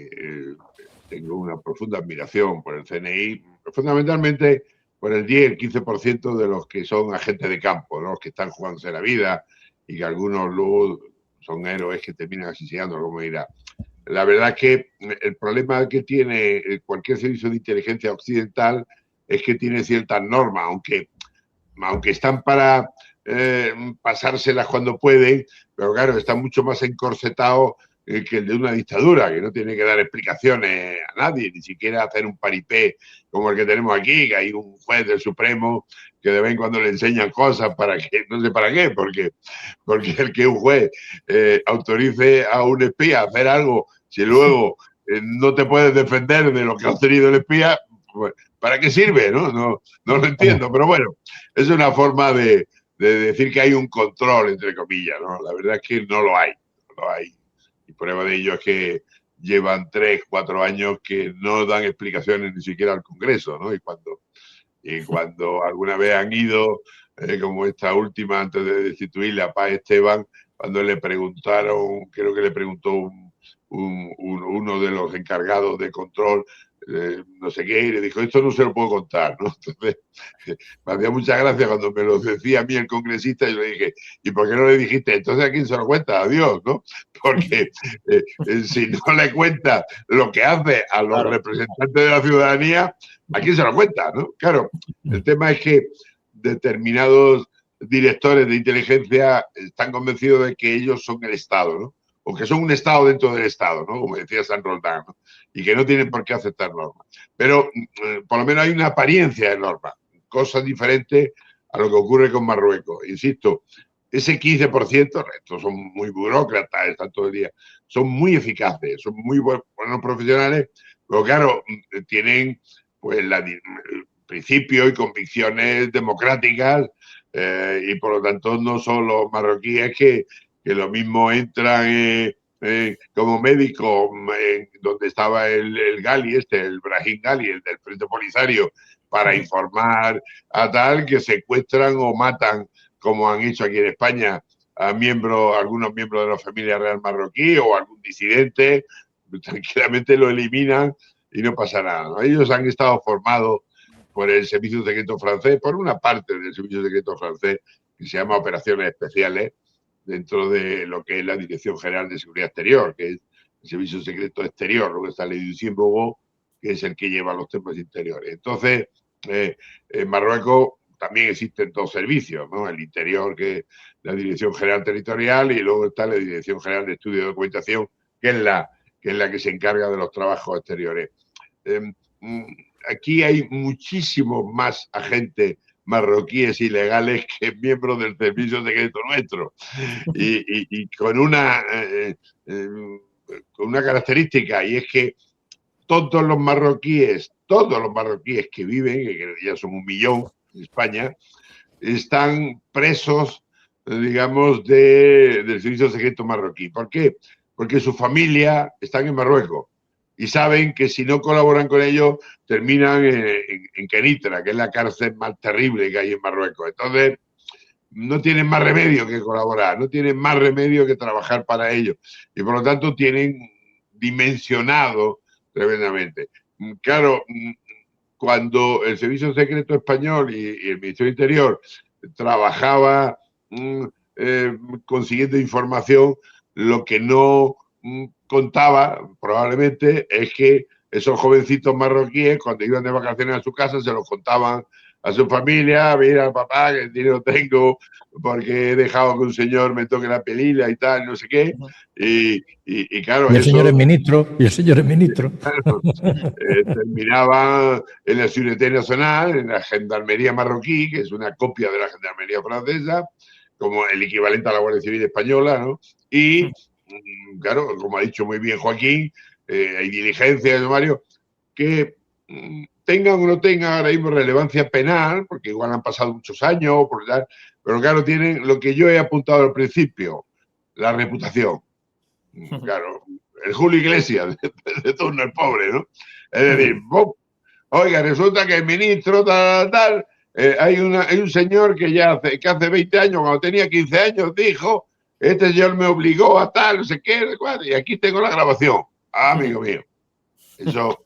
tengo una profunda admiración por el CNI, fundamentalmente por el 10, el 15% de los que son agentes de campo, ¿no? Los que están jugándose la vida y que algunos luego son héroes que terminan asesinando, como dirá. La verdad es que el problema que tiene cualquier servicio de inteligencia occidental es que tiene ciertas normas, aunque están para pasárselas cuando pueden, pero claro, están mucho más encorsetados que el de una dictadura, que no tiene que dar explicaciones a nadie, ni siquiera hacer un paripé como el que tenemos aquí, que hay un juez del Supremo que de vez en cuando le enseñan cosas para que, no sé para qué, porque el que un juez autorice a un espía a hacer algo, si luego no te puedes defender de lo que ha obtenido el espía, pues, ¿para qué sirve? No lo entiendo, pero bueno, es una forma de decir que hay un control, entre comillas, ¿no? La verdad es que no lo hay. Y prueba de ello es que llevan 3, 4 años que no dan explicaciones ni siquiera al Congreso, ¿no? Y cuando alguna vez han ido, como esta última, antes de destituirle a Paz Esteban, cuando le preguntaron, creo que le preguntó uno de los encargados de control, no sé qué, y le dijo, esto no se lo puedo contar, ¿no? Entonces, me hacía mucha gracia cuando me lo decía a mí el congresista, y yo le dije, ¿y por qué no le dijiste? Entonces, ¿a quién se lo cuenta? A Dios, ¿no? Porque si no le cuenta lo que hace a los representantes de la ciudadanía, ¿a quién se lo cuenta, no? Claro, el tema es que determinados directores de inteligencia están convencidos de que ellos son el Estado, ¿no? O que son un Estado dentro del Estado, ¿no? Como decía San Roldán, ¿no? Y que no tienen por qué aceptar normas. Pero por lo menos hay una apariencia de normas, cosas diferentes a lo que ocurre con Marruecos. Insisto, ese 15%, estos son muy burócratas, están todo el día, son muy eficaces, son muy buenos profesionales, pero claro, tienen pues principios y convicciones democráticas y por lo tanto no son los marroquíes que lo mismo entran como médico donde estaba el Gali, el Brahim Gali, el del Frente Polisario, para informar a tal, que secuestran o matan, como han hecho aquí en España, a algunos miembros de la familia real marroquí o algún disidente, tranquilamente lo eliminan y no pasa nada, ¿no? Ellos han estado formados por el servicio secreto francés, por una parte del servicio secreto francés, que se llama Operaciones Especiales, dentro de lo que es la Dirección General de Seguridad Exterior, que es el Servicio Secreto Exterior, luego está el Luxemburgo, que es el que lleva los temas interiores. Entonces, en Marruecos también existen dos servicios, ¿no? El interior, que es la Dirección General Territorial, y luego está la Dirección General de Estudio y Documentación, que es la que se encarga de los trabajos exteriores. Aquí hay muchísimos más agentes marroquíes ilegales que miembros del servicio secreto nuestro, y con una característica, y es que todos los marroquíes que viven, que ya son 1 millón en España, están presos, digamos, del servicio secreto marroquí. ¿Por qué? Porque su familia están en Marruecos y saben que si no colaboran con ellos terminan en Kenitra, que es la cárcel más terrible que hay en Marruecos. Entonces, no tienen más remedio que colaborar, no tienen más remedio que trabajar para ellos. Y por lo tanto tienen dimensionado tremendamente. Claro, cuando el Servicio Secreto Español y el Ministerio del Interior trabajaba consiguiendo información, lo que no contaba probablemente es que esos jovencitos marroquíes, cuando iban de vacaciones a su casa, se los contaban a su familia: mira, papá, que dinero tengo porque he dejado que un señor me toque la pelila y tal, no sé qué. Y claro, y el señor es ministro. Claro, terminaba en la Seguridad Nacional, en la Gendarmería marroquí, que es una copia de la Gendarmería francesa, como el equivalente a la Guardia Civil española, ¿no? Y, claro, como ha dicho muy bien Joaquín, hay diligencias, Mario, que tengan o no tengan ahora mismo relevancia penal, porque igual han pasado muchos años, pero claro, tienen lo que yo he apuntado al principio, la reputación. Claro, el Julio Iglesias de turno, el pobre, ¿no? Es decir, oiga, resulta que el ministro tal, hay un señor que hace 20 años, cuando tenía 15 años, dijo: este señor me obligó a tal, no sé qué, y aquí tengo la grabación. Ah, amigo mío, eso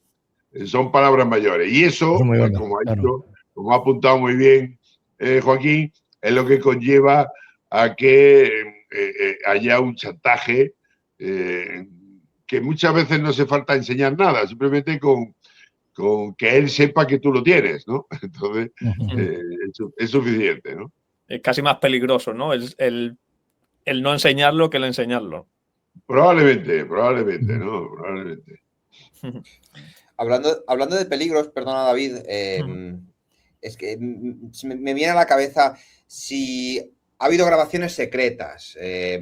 son palabras mayores. Y eso, como ha apuntado muy bien Joaquín, es lo que conlleva a que haya un chantaje que muchas veces no hace falta enseñar nada, simplemente con que él sepa que tú lo tienes, ¿no? Entonces, es suficiente, ¿no? Es casi más peligroso, ¿no? El no enseñarlo que el enseñarlo. Probablemente, ¿no? Probablemente. Hablando de peligros, perdona, David, es que me viene a la cabeza si ha habido grabaciones secretas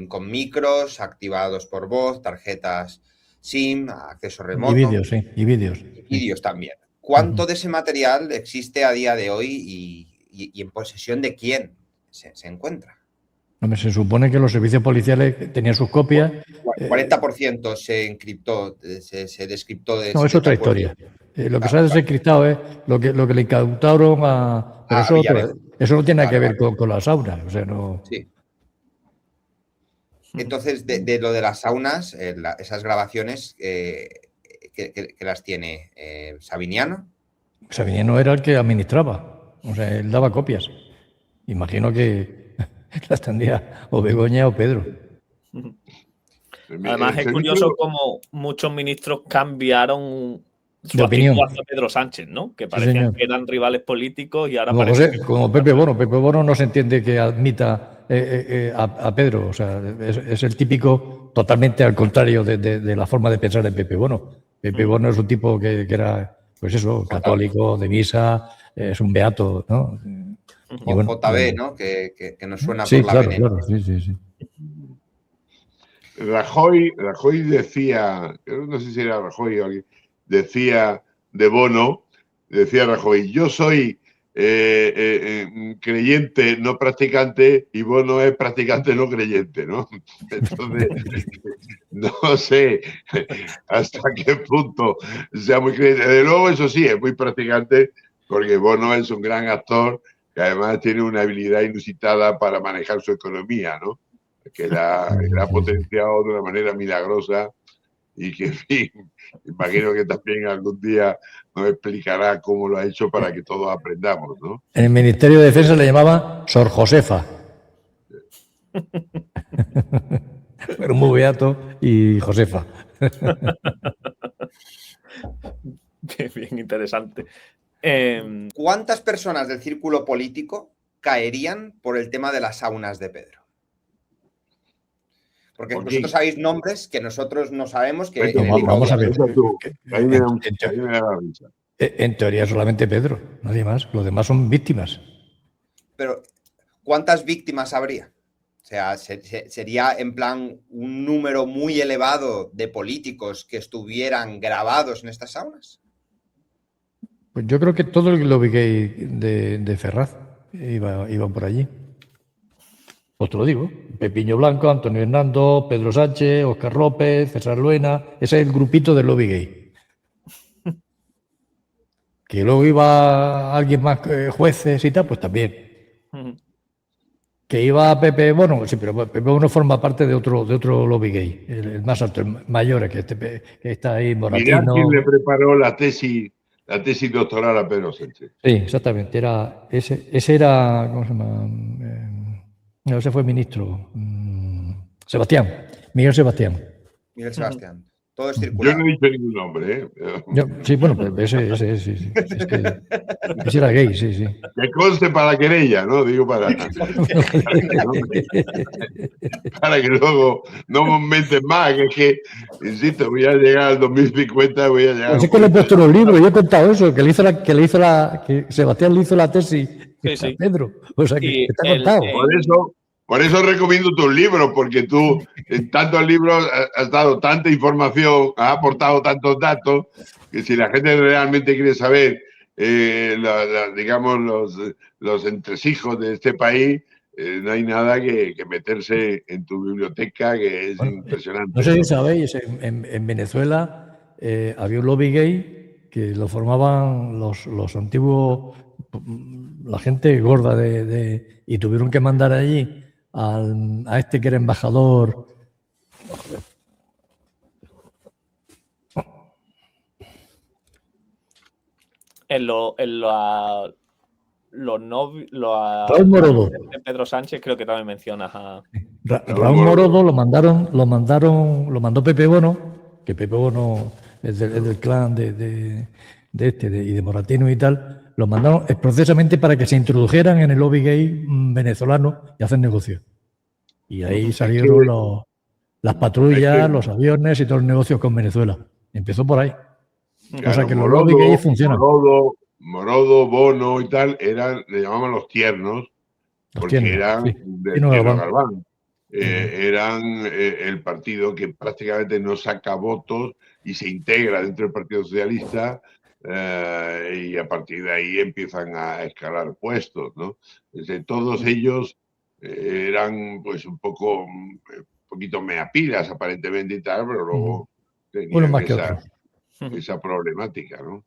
con micros activados por voz, tarjetas SIM, acceso remoto. Y vídeos, sí, y vídeos. Y vídeos también. ¿Cuánto de ese material existe a día de hoy y en posesión de quién se encuentra? Hombre, se supone que los servicios policiales tenían sus copias. 40% se encriptó, se descriptó. No, es otra historia. Lo que se ha desencriptado es lo que le incautaron a... Pero eso no tiene nada que ver con las saunas. O sea, no... Sí. Entonces, de lo de las saunas, esas grabaciones, ¿qué las tiene Sabiniano? Sabiniano era el que administraba. O sea, él daba copias. Imagino que las tendría o Begoña o Pedro. Además, es curioso cómo muchos ministros cambiaron su opinión hacia Pedro Sánchez, ¿no? Que parecían que eran rivales políticos y ahora parece como Pepe Bono. Pepe Bono no se entiende que admita a Pedro. O sea, es el típico totalmente al contrario de la forma de pensar de Pepe Bono. Pepe Bono es un tipo que era, pues eso, católico, de misa, es un beato, ¿no? O bueno, JB, ¿no? Que nos suena por la veneno. Claro, sí. Rajoy decía, no sé si era Rajoy o alguien, decía de Bono, decía Rajoy: yo soy creyente no practicante y Bono es practicante no creyente, ¿no? Entonces, no sé hasta qué punto sea muy creyente. De luego, eso sí, es muy practicante, porque Bono es un gran actor que además tiene una habilidad inusitada para manejar su economía, ¿no? Que la ha potenciado de una manera milagrosa y que, en fin, imagino que también algún día nos explicará cómo lo ha hecho para que todos aprendamos, ¿no? En el Ministerio de Defensa le llamaban Sor Josefa. Pero muy beato y Josefa. Bien interesante. ¿Cuántas personas del círculo político caerían por el tema de las saunas de Pedro? Porque vosotros sabéis nombres que nosotros no sabemos, que en el libro vamos a ver. En teoría solamente Pedro, nadie más. Los demás son víctimas. Pero, ¿cuántas víctimas habría? O sea, ¿sería en plan un número muy elevado de políticos que estuvieran grabados en estas saunas? Pues yo creo que todo el lobby gay de Ferraz iba por allí. Pues te lo digo. Pepiño Blanco, Antonio Hernando, Pedro Sánchez, Óscar López, César Luena. Ese es el grupito del lobby gay. Que luego iba alguien más, jueces y tal, pues también. Que iba Pepe Bono, sí, pero Pepe Bono forma parte de otro lobby gay, el más alto, el mayor, que está ahí, Moratino. Mirad quién le preparó la tesis doctoral a Pedro Sánchez. Sí, exactamente. Ese era, ¿cómo se llama? No, ese fue ministro. Sebastián, Miguel Sebastián. Miguel Sebastián. Todo es circular. Yo no he dicho ningún nombre, ¿eh? Sí, bueno, pues ese sí. Ese era gay, sí. Que conste para la querella, ¿no? Digo para que luego no me meten más, que es que, insisto, voy a llegar al 2050, voy a llegar... Pues es que le he puesto en un libro, yo he contado eso, que Sebastián le hizo la tesis a Pedro. O sea, que está contado. Por eso recomiendo tus libros, porque tú en tantos libros has dado tanta información, has aportado tantos datos, que si la gente realmente quiere saber, digamos, los entresijos de este país, no hay nada que meterse en tu biblioteca, que es impresionante. No sé si sabéis, en Venezuela había un lobby gay que lo formaban los antiguos, la gente gorda y tuvieron que mandar allí a este que era embajador. Raúl Morodo. Pedro Sánchez creo que también mencionas a... Raúl Morodo lo mandó Pepe Bono, que Pepe Bono es del clan de y de Moratino y tal. Lo mandaron precisamente para que se introdujeran en el lobby gay venezolano y hacer negocios. Y ahí salieron las patrullas, los aviones y todos los negocios con Venezuela. Empezó por ahí. Claro, o sea que los lobby gay funcionan. Morodo, Bono y tal, le llamaban los tiernos, porque eran del Tierno Galván. Eran el partido que prácticamente no saca votos y se integra dentro del Partido Socialista, y a partir de ahí empiezan a escalar puestos, ¿no? Todos ellos eran pues un poquito meapilas aparentemente y tal, pero luego tenían esa problemática, ¿no?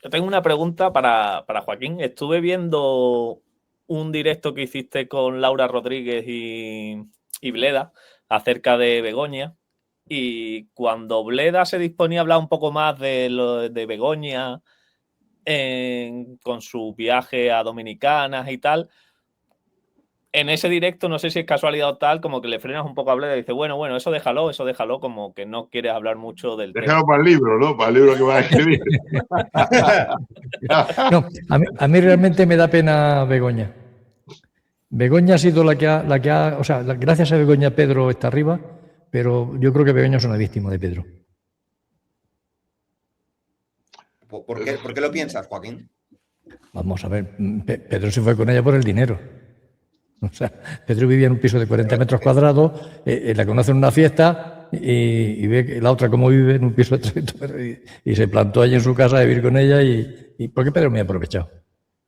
Yo tengo una pregunta para Joaquín. Estuve viendo un directo que hiciste con Laura Rodríguez y Bleda acerca de Begoña, y cuando Bleda se disponía a hablar un poco más de Begoña con su viaje a Dominicanas y tal, en ese directo, no sé si es casualidad o tal, como que le frenas un poco a Bleda y dice, bueno, eso déjalo, como que no quieres hablar mucho del tema. Déjalo para el libro, ¿no? Para el libro que vas a escribir. No, a mí realmente me da pena Begoña. Begoña ha sido la que ha, o sea, gracias a Begoña Pedro está arriba, pero yo creo que Begoña es una víctima de Pedro. ¿Por qué lo piensas, Joaquín? Vamos a ver, Pedro se fue con ella por el dinero. O sea, Pedro vivía en un piso de 40 metros cuadrados, la conoce en una fiesta y ve que la otra cómo vive en un piso de 300 metros y se plantó allí en su casa a vivir con ella y ¿por qué Pedro me ha aprovechado?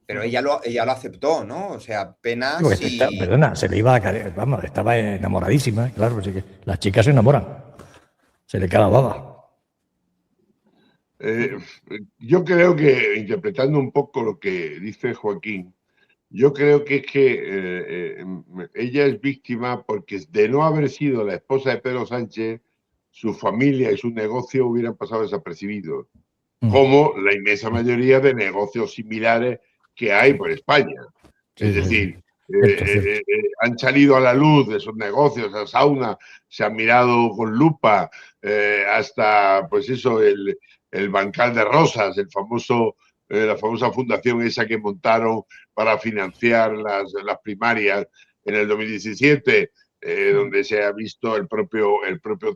Pero ella lo aceptó, ¿no? O sea, apenas... Perdona, se le iba a caer, vamos, estaba enamoradísima, claro, así que las chicas se enamoran, se le cae la baba. Yo creo que, interpretando un poco lo que dice Joaquín, yo creo que es que ella es víctima porque de no haber sido la esposa de Pedro Sánchez, su familia y su negocio hubieran pasado desapercibidos, como la inmensa mayoría de negocios similares que hay por España. Es decir, Han salido a la luz de esos negocios, la sauna, se han mirado con lupa, hasta, pues eso, el Bancal de Rosas, la famosa fundación esa que montaron para financiar las primarias en el 2017, donde se ha visto el propio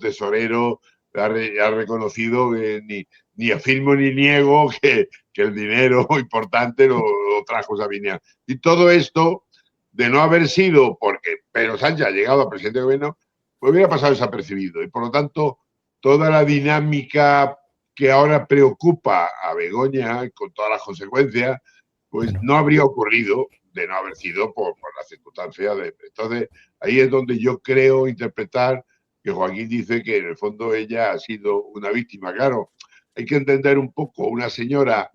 tesorero ha reconocido que ni afirmo ni niego que el dinero importante lo trajo Sabiñán. Y todo esto, de no haber sido porque Pedro Sánchez ha llegado a presidente de gobierno, pues hubiera pasado desapercibido. Y por lo tanto, toda la dinámica que ahora preocupa a Begoña, con todas las consecuencias, pues no habría ocurrido de no haber sido por las circunstancias. Entonces, ahí es donde yo creo interpretar que Joaquín dice que en el fondo ella ha sido una víctima. Claro, hay que entender un poco, una señora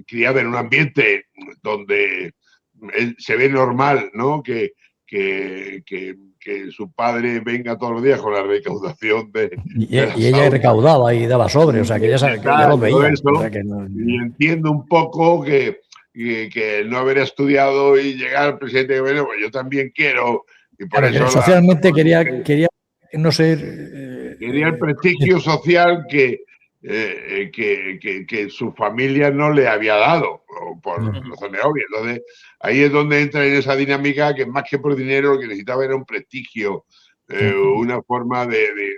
criada en un ambiente donde se ve normal, ¿no? Que su padre venga todos los días con la recaudación y ella recaudaba y daba sobre, o sea, que ya lo veía. Eso, o sea, y entiendo un poco que no haber estudiado y llegar al presidente de gobierno, pues yo también quiero. Y por eso socialmente quería no ser... quería el prestigio social que su familia no le había dado, por razones obvias. Entonces, ahí es donde entra en esa dinámica que más que por dinero lo que necesitaba era un prestigio, una forma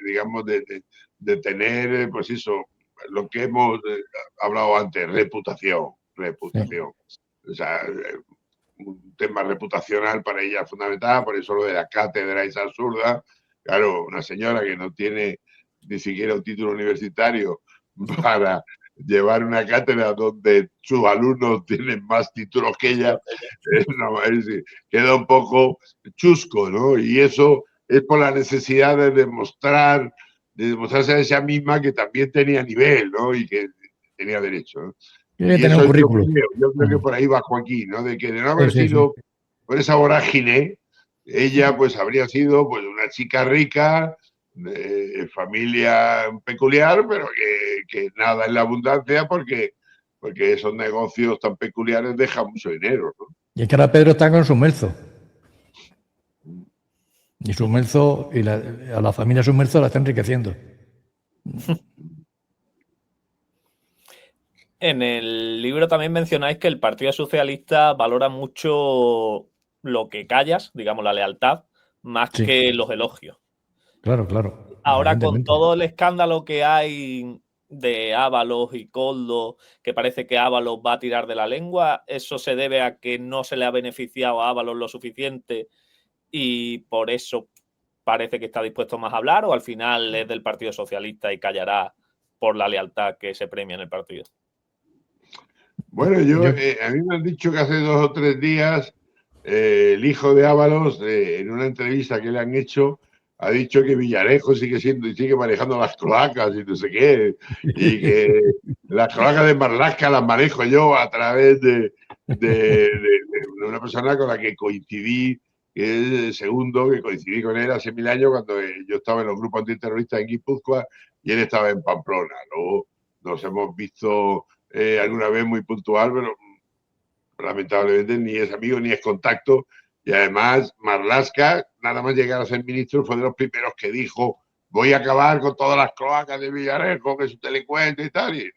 digamos, de tener, pues eso, lo que hemos hablado antes, reputación. O sea, un tema reputacional para ella fundamental, por eso lo de la cátedra es absurda. Claro, una señora que no tiene ni siquiera un título universitario para llevar una cátedra donde sus alumnos tienen más títulos que ella, queda un poco chusco, ¿no? Y eso es por la necesidad de demostrarse a ella misma que también tenía nivel, ¿no? Y que tenía derecho, ¿no? Y eso yo creo que por ahí va Joaquín, ¿no? De que de no haber sido por esa vorágine, ella pues habría sido pues una chica rica, de familia peculiar, pero que nada en la abundancia porque esos negocios tan peculiares dejan mucho dinero, ¿no? Y es que ahora Pedro está con Sumelzo. Y Sumelzo, a la familia Sumelzo la está enriqueciendo. En el libro también mencionáis que el Partido Socialista valora mucho lo que callas, digamos la lealtad, más que los elogios. Claro, claro. Ahora con todo el escándalo que hay de Ábalos y Koldo, que parece que Ábalos va a tirar de la lengua, ¿eso se debe a que no se le ha beneficiado a Ábalos lo suficiente y por eso parece que está dispuesto más a hablar, o al final es del Partido Socialista y callará por la lealtad que se premia en el partido? Bueno, a mí me han dicho que hace 2 o 3 días el hijo de Ábalos, en una entrevista que le han hecho, ha dicho que Villarejo sigue manejando las cloacas y no sé qué, y que las cloacas de Marlaska las manejo yo a través de una persona con la que coincidí, que es el segundo, que coincidí con él hace 1000 años cuando yo estaba en los grupos antiterroristas en Guipúzcoa y él estaba en Pamplona. Luego nos hemos visto alguna vez muy puntual, pero lamentablemente ni es amigo ni es contacto. Y además Marlaska, nada más llegar a ser ministro, fue de los primeros que dijo: voy a acabar con todas las cloacas de Villarejo, que es un delincuente y tal. Y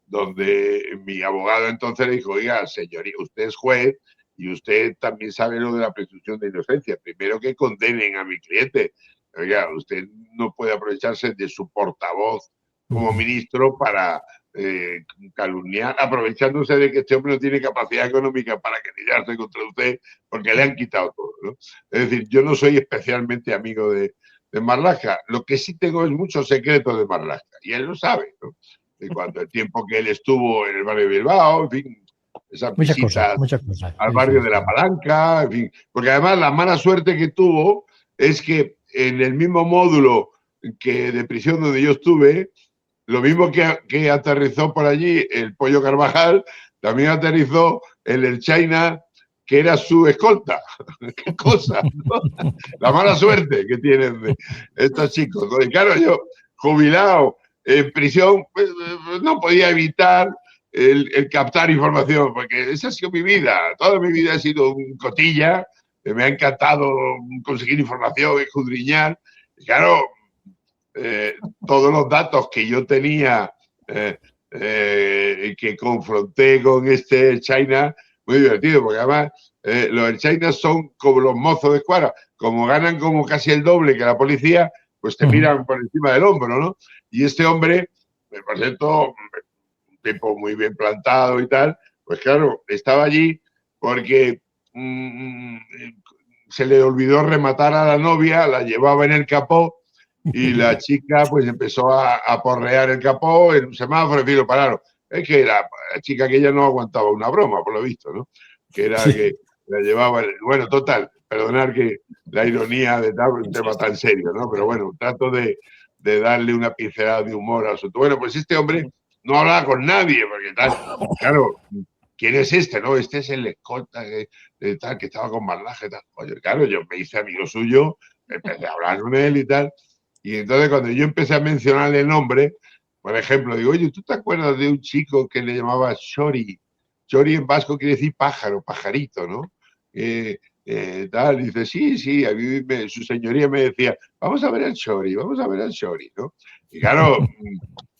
donde mi abogado entonces le dijo: oiga, señoría, usted es juez y usted también sabe lo de la presunción de inocencia. Primero que condenen a mi cliente. Oiga, usted no puede aprovecharse de su portavoz como ministro para calumniar, aprovechándose de que este hombre no tiene capacidad económica para querellarse contra usted porque le han quitado todo, ¿no? Es decir, yo no soy especialmente amigo de Marlaska. Lo que sí tengo es muchos secretos de Marlaska y él lo sabe, ¿no? En cuanto al tiempo que él estuvo en el barrio de Bilbao, en fin, esas visitas al barrio de la Palanca, en fin, porque además la mala suerte que tuvo es que en el mismo módulo que de prisión donde yo estuve, lo mismo que aterrizó por allí el Pollo Carvajal, también aterrizó en el China, que era su escolta. ¡Qué cosa! ¿No? La mala suerte que tienen estos chicos, ¿no? Y claro, yo, jubilado en prisión, pues, no podía evitar el captar información, porque esa ha sido mi vida. Toda mi vida he sido un cotilla me ha encantado conseguir información, escudriñar. Y claro, todos los datos que yo tenía que confronté con este China, muy divertido, porque además los China son como los mozos de escuadra, como ganan como casi el doble que la policía, pues te miran por encima del hombro, ¿no? Y este hombre, por cierto, un tipo muy bien plantado y tal, pues claro, estaba allí porque se le olvidó rematar a la novia, la llevaba en el capó y la chica pues empezó a porrear el capó en un semáforo, en fin, lo pararon. Es que la chica que ella no aguantaba una broma, por lo visto, ¿no? Que era que la llevaba... Bueno, total, perdonar que la ironía de tal, un tema tan serio, ¿no? Pero bueno, trato de darle una pincelada de humor al asunto. Bueno, pues este hombre no hablaba con nadie, porque tal, claro, ¿quién es este, no? Este es el escolta tal, que estaba con Marlaska, tal. Oye, claro, yo me hice amigo suyo, empecé a hablar con él y tal. Y entonces cuando yo empecé a mencionarle el nombre, por ejemplo, digo, oye, ¿tú te acuerdas de un chico que le llamaba Chori? Chori en vasco quiere decir pájaro, pajarito, ¿no? Tal, y dice, sí, a mí su señoría me decía, vamos a ver al Chori, ¿no? Y claro,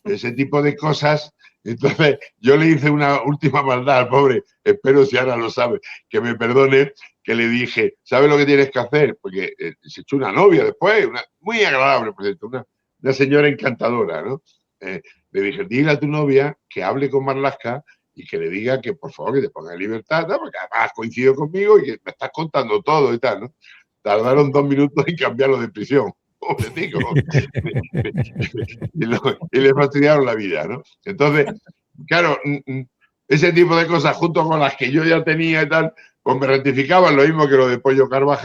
ese tipo de cosas. Entonces yo le hice una última maldad al pobre, espero si ahora lo sabe, que me perdone, que le dije, ¿sabes lo que tienes que hacer? Porque se echó una novia después, muy agradable, por cierto, una señora encantadora, ¿no? Le dije, dile a tu novia que hable con Marlaska y que le diga que por favor que te ponga en libertad, ¿no? Porque además coincidió conmigo y que me estás contando todo y tal, ¿no? Tardaron 2 minutos en cambiarlo de prisión. Pobretico. Y le fastidiaron la vida, ¿no? Entonces, claro, ese tipo de cosas junto con las que yo ya tenía y tal, pues me rectificaban lo mismo que lo de Pollo Carvajal.